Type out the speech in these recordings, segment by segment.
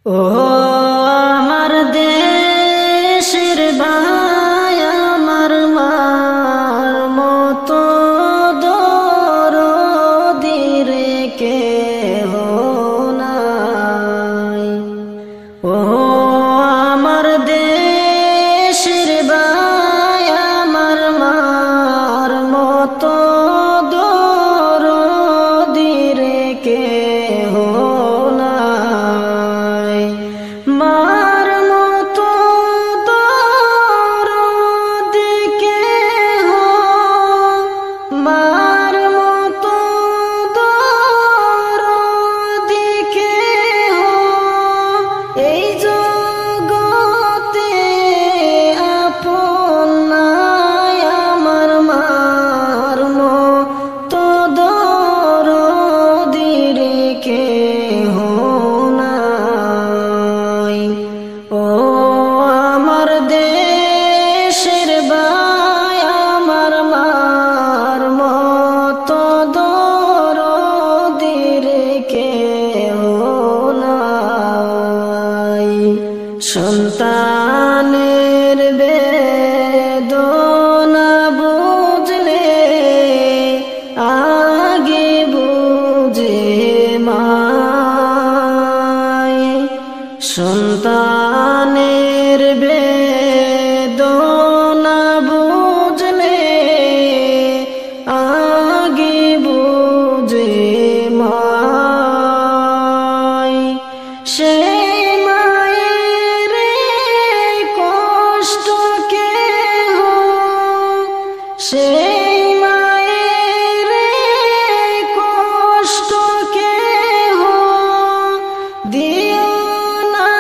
ও আমার দেশের ভাই আমার মার মতো দরদি রে কেহ নাই। ও আমার দেশের ভাই আমার মার মতো দরদি রে কেহ নাই। মার মতো দরদি কেহ, মার মতো দরদি কেহ এই জগতে আপন নাই। আমার মার মতো দরদি রে কেহ নাই। ও আমার দেশের ভাই আমার মার মতো দরদি রে কেহ নাই। সন্তানের বেদনা বুঝলে আগে বুঝে মায়। সন্তানের বেদনা বুঝলে আগে বুঝে মায়। সেই মায়ের কষ্ট কেহ, সেই মায়ের কষ্ট কেহ দিও না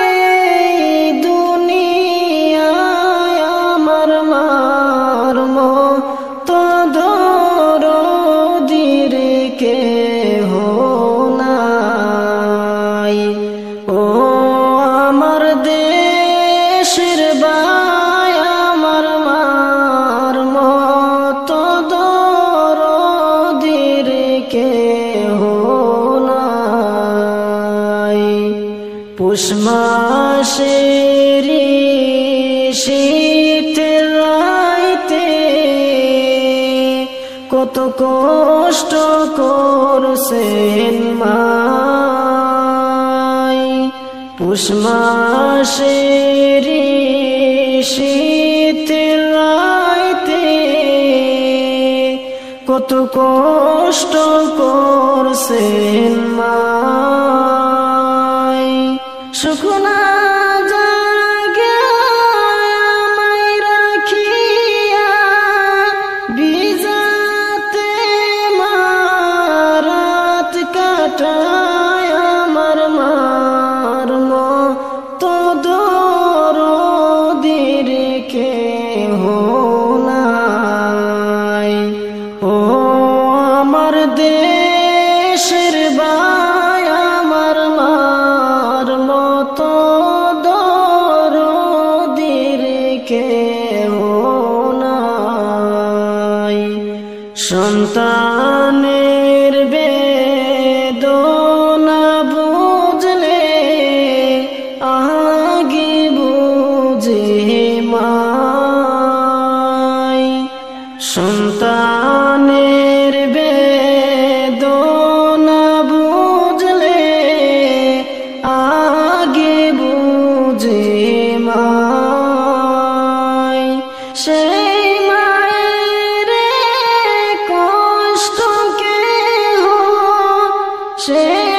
এই দুনিয়ায়। আমার মার মতো দরদি রে কেহ নাই। ও আমার দেশের ভাই আমার মার মতো দরদি রে কেহ নাই। পুষ মাসের শীতের রাইতে কত কষ্ট করছেন মায়। পুষ মাসের শীতের রাইতে কত কষ্ট করছেন মায়। শুকনা জায়গায় আমায় রাখিয়া ভিজাতে রাত কাটায়। আমার মার মতো দরদি রে কেহ নাই। ও আমার দেশের ভাই আমার মার মতো দরদি রে কেহ নাই। সন্তানের বেদনা বুঝলে আগে বুঝে মায়। সন্তানের বেদনা বুঝলে আগে বুঝে মায়। সেই মায়ের কষ্ট কেহ, সেই